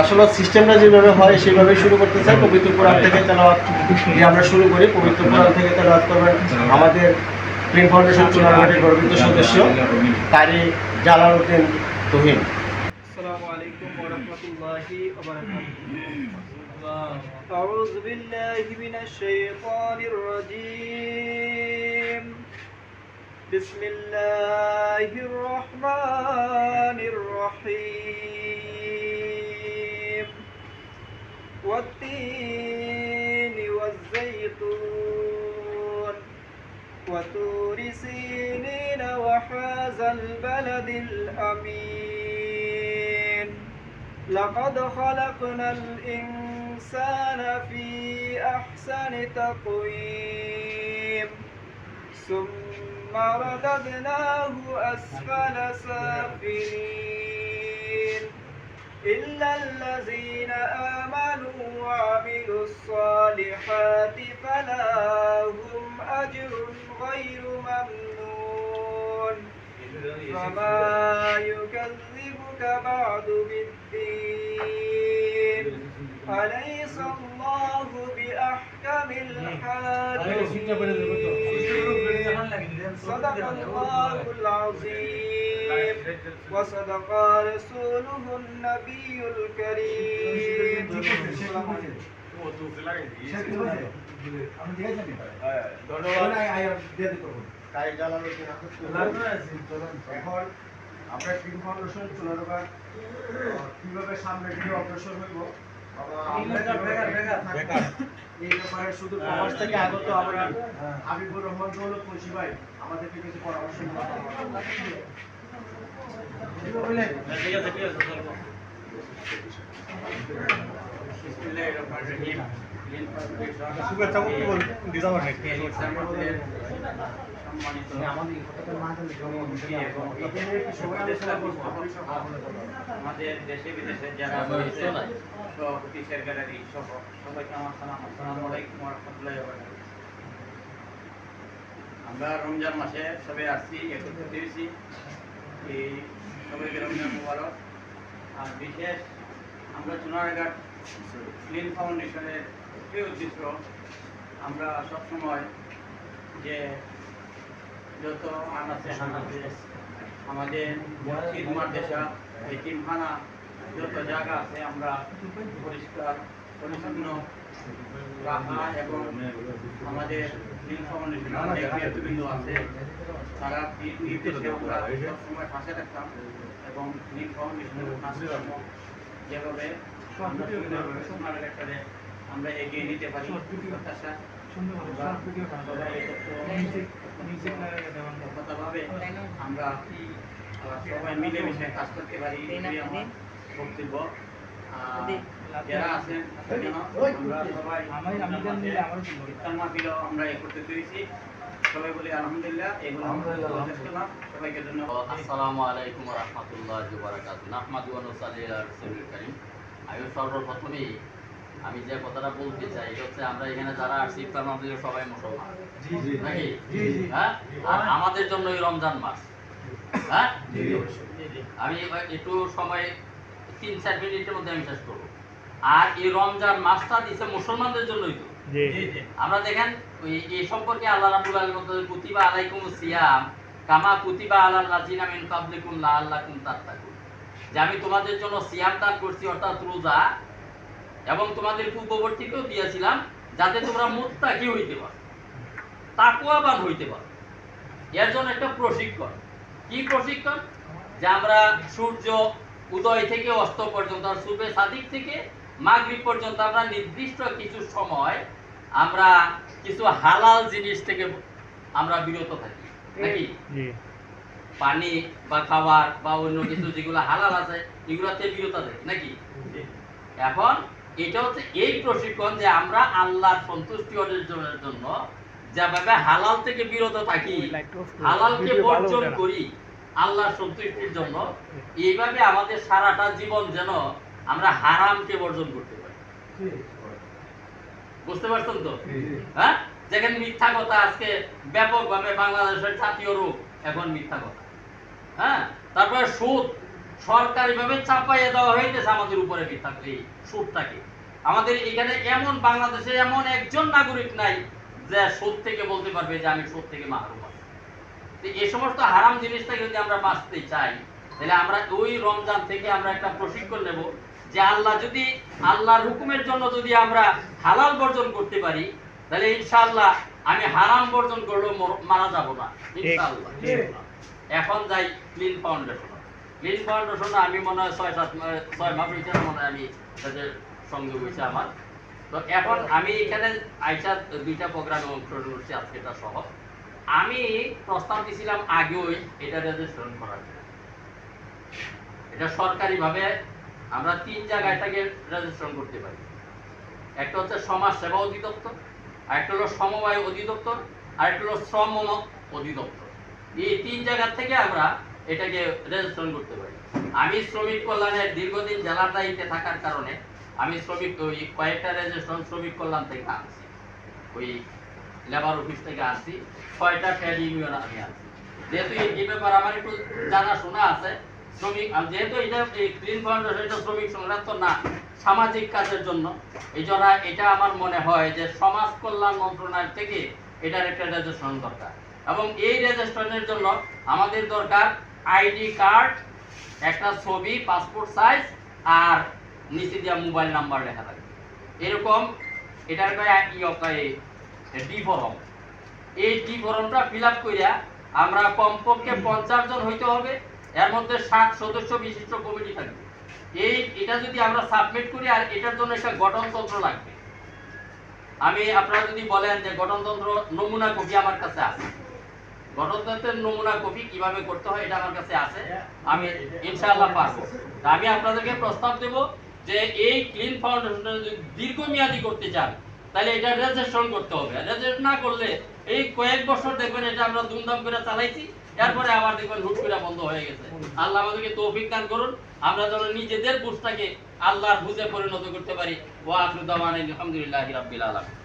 আসলে সিস্টেমটা যেভাবে হয় সেভাবে শুরু করতে চাই। পবিত্র কোরআন থেকে তেলাওয়াত দিয়ে আমরা শুরু করি। পবিত্র কোরআন থেকে তেলাওয়াত করবেন আমাদের প্রিন ফাউন্ডেশন চুনারঘাটের গর্বিত সদস্য কারি জালালউদ্দিন তুহিন। আসসালামু আলাইকুম ওয়া রাহমাতুল্লাহি ওয়া বারাকাতুহু। আউযু বিল্লাহি মিনাশ শাইতানির রাজীম। বিসমিল্লাহির রহমানির রহিম। والتين والزيتون وطور سينين وهذا البلد الأمين لقد خلقنا الإنسان في أحسن تقويم ثم رددناه أسفل سافلين إلا الذين آمنوا وعملوا الصالحات فلهم أجر غير ممنون فما يكذبك بعد بالدين أليس الله بأحكم الحاكمين صدق الله العظيم وصدق رسوله النبي الكريم এখন আমরা প্রিন ফাউন্ডেশন চুনারঘাট কিভাবে সামনের দিকে অগ্রসর হইব এই ব্যাপারে শুধু কমার্স থেকে আগত আমরা হাবিবুর রহমান দৌলত মুন্সি ভাই আমাদেরকে কিছু পরামর্শ আমাদের দেশে বিদেশে যারা অফিসের গ্যালারি সবাইকে আমার সালাম। আসসালামু আলাইকুম ওয়া রাহমাতুল্লাহি ওয়া বারাকাতুহু। আমরা রমজান মাসে সবাই আসছি, একত্রিত হয়েছি। এই সবাইকে রমজান মুবারক। আর বিশেষ আমরা চুনারঘাট ক্লিন ফাউন্ডেশনের একটি উদ্দেশ্য, আমরা সবসময় যে যত আনাচে হানাচে আমাদের মসজিদ মাদ্রাসা এতিমখানা যত জায়গা আছে আমরা পরিষ্কার পরিচ্ছন্ন রাখা এবং আমাদের ক্লিন ফাউন্ডেশন অনেক নেতৃবৃন্দ আছে তারা নির্দেশে আমরা সবসময় পাশে রাখতাম এবং ক্লিন ফাউন্ডেশনের কাজকর্ম যেভাবে আমরা এগিয়ে নিতে পারি প্রত্যাশা আমরা সবাই মিলেমিশে কাজ করতে পারি, আমার বক্তব্য। যারা আছেন আমরা একত্রিত হয়েছি, সবাই বলি আলহামদুলিল্লাহ। এগুলো সবাইকে ধন্যবাদ। আসসালামু আলাইকুম ওয়া রাহমাতুল্লাহি ওয়া বারাকাতুহু। নাহমাদু ওয়া নুসাল্লি আলা রাসূলিল কারীম। আমি সর্বপ্রথমেই আমি যে কথাটা বলতে চাই এটা হচ্ছে আমরা এখানে যারা আসছি ইফতার মাহফিলে সবাই মুসলমান, নাকি? হ্যাঁ, আর আমাদের জন্য এই রমজান মাস। হ্যাঁ, আমি একটু সময় 3-4 মিনিটের মধ্যে আমি শেষ করবো। আর এই রমজান মাসটা দিচ্ছে মুসলমানদের জন্যই তো। আমরা দেখেন এই সম্পর্কে আল্লাহ রাব্বুল আলামিন বলেন কুতিবা আলাইকুমুস সিয়াম কামা কুতিবা আলাল লাযিনা মিন ক্বাবলিকুম লাআল্লাকুম তাত্তাকুন, যে আমি তোমাদের জন্য সিয়াম দান করছি অর্থাৎ রোজা, এবং তোমাদের পূর্ববর্তীকেও দিয়েছিলাম যাতে তোমরা মুত্তাকি হইতে পারো, তাকওয়াবান হইতে পারো। এর জন্য একটা প্রশিক্ষণ। কি প্রশিক্ষণ? যে আমরা সূর্য উদয় থেকে অস্ত পর্যন্ত, আর সুবে সাদিক থেকে মাগরিব পর্যন্ত আমরা নির্দিষ্ট কিছু সময় আমরা কিছু হালাল জিনিস থেকে আমরা বিরত থাকি, নাকি? পানি বা খাবার বা অন্য কিছু যেগুলো হালাল আছে এগুলোতে বিরত থাকি, নাকি? এখন এটা হচ্ছে এই প্রশিক্ষণ যে আমরা আল্লাহর সন্তুষ্টি অর্জনের জন্য যেভাবে হালাল থেকে বিরত থাকি, হালালকে বর্জন করি আল্লাহর সন্তুষ্টির জন্য, এইভাবে আমাদের সারাটা জীবন যেন আমরা হারামকে বর্জন করতে পারি। বুঝতে পারছেন তো? হ্যাঁ, যেখানে মিথ্যা কথা আজকে ব্যাপকভাবে বাংলাদেশের জাতীয় রূপ, এখন মিথ্যা কথা। হ্যাঁ, তারপরে সুদ, সরকারিভাবে চাপাইয়ে দেওয়া হইতেছে আমাদের উপরে এই সুদটাকে। আমাদের এখানে এমন বাংলাদেশে এমন একজন নাগরিক নাই যে সুদ থেকে বলতে পারবে যে আমি সুদ থেকে মাহরুম আছি। তো এই সমস্ত হারাম জিনিসটাকে যদি আমরা বাঁচতে চাই, তাহলে আমরা ওই রমজান থেকে আমরা একটা প্রশিক্ষণ নেব যে আল্লাহর হুকুমের জন্য যদি আমরা হালাল বর্জন করতে পারি, তাহলে ইনশাআল্লাহ আমি হারাম বর্জন করলেও মারা যাব না ইনশাআল্লাহ। এখন যাই ক্লিন ফাউন্ডেশন। ক্লিন ফাউন্ডেশন আমি মনে হয় 6 মাস হয়েছে মনে হয় আমি তাদের সঙ্গে হয়েছে আমার। তো এখন আমি এখানে আইসা 2টা প্রোগ্রামে অংশগ্রহণ করছি আজকেটা সহ। আমি প্রস্তাব দিয়েছিলাম আগেই এটা রেজিস্ট্রেশন করার জন্য। এটা সরকারিভাবে আমরা 3 জায়গায় থেকে রেজিস্ট্রেশন করতে পারি। একটা হচ্ছে সমাজ সেবা অধিদপ্তর, আরেকটা হলো সমবায় অধিদপ্তর, আরেকটা হলো শ্রম অধিদপ্তর। এই 3 জায়গা থেকে আমরা এটাকে রেজিস্ট্রেশন করতে পারি। আমি শ্রমিক কল্যাণের দীর্ঘদিন জেলার দায়িত্বে থাকার কারণে আমি ওই কয়েকটা রেজিস্ট্রেশন শ্রমিক কল্যাণ থেকে আনছি, ওই লেবার অফিস থেকে আনছি, 6টা ট্রেড ইউনিয়ন আমি আনছি। যেহেতু এই ব্যাপার আমার একটু জানাশোনা আছে, যেহেতু এটা ক্লিন ফাউন্ডেশন এটা শ্রমিক সংক্রান্ত না, সামাজিক কাজের জন্য, এই জন্য এটা আমার মনে হয় যে সমাজ কল্যাণ মন্ত্রণালয় থেকে এটার একটা রেজিস্ট্রেশন দরকার। এবং এই রেজিস্ট্রেশনের জন্য আমাদের দরকার আইডি কার্ড, একটা ছবি, পাসপোর্ট সাইজ, আর নিচে দিয়া মোবাইল নাম্বার লেখা থাকে। এরকম এটার ডি ফর্ম। এই ডি ফর্মটা ফিল আপ করিয়া আমরা কমপক্ষে 50 জন হইতে হবে, এর মধ্যে 7 সদস্য বিশিষ্ট কমিটি থাকবে। এটা যদি আমরা সাবমিট করি, আর এটার জন্য একটা গঠনতন্ত্র লাগবে। আপনারা যদি বলেন যে গঠনতন্ত্র নমুনা কপি আমার কাছে আছে, গঠনতন্ত্রের নমুনা কপি কিভাবে করতে হয় এটা আমার কাছে আছে, আমি ইনশাআল্লাহ পারবো। আমি আপনাদেরকে প্রস্তাব দেব যে এই ক্লিন ফাউন্ডেশনটা যদি দীর্ঘমেয়াদী করতে চান, তাহলে এটা রেজিস্ট্রেশন করতে হবে। রেজিস্ট্রেশন না করলে এই কয়েক বছর দেখবেন এটা আমরা ধুমধাম করে চালাইছি, এরপরে আবার দেখবেন হুট করে বন্ধ হয়ে গেছে। আল্লাহ আমাদেরকে তৌফিক দান করুন, আমরা যেন নিজেদের বুঝটাকে আল্লাহর বুঝে পরিণত করতে পারি। ওয়া আখিরু দাওয়ানা আলহামদুলিল্লাহি রাব্বিল আলামিন।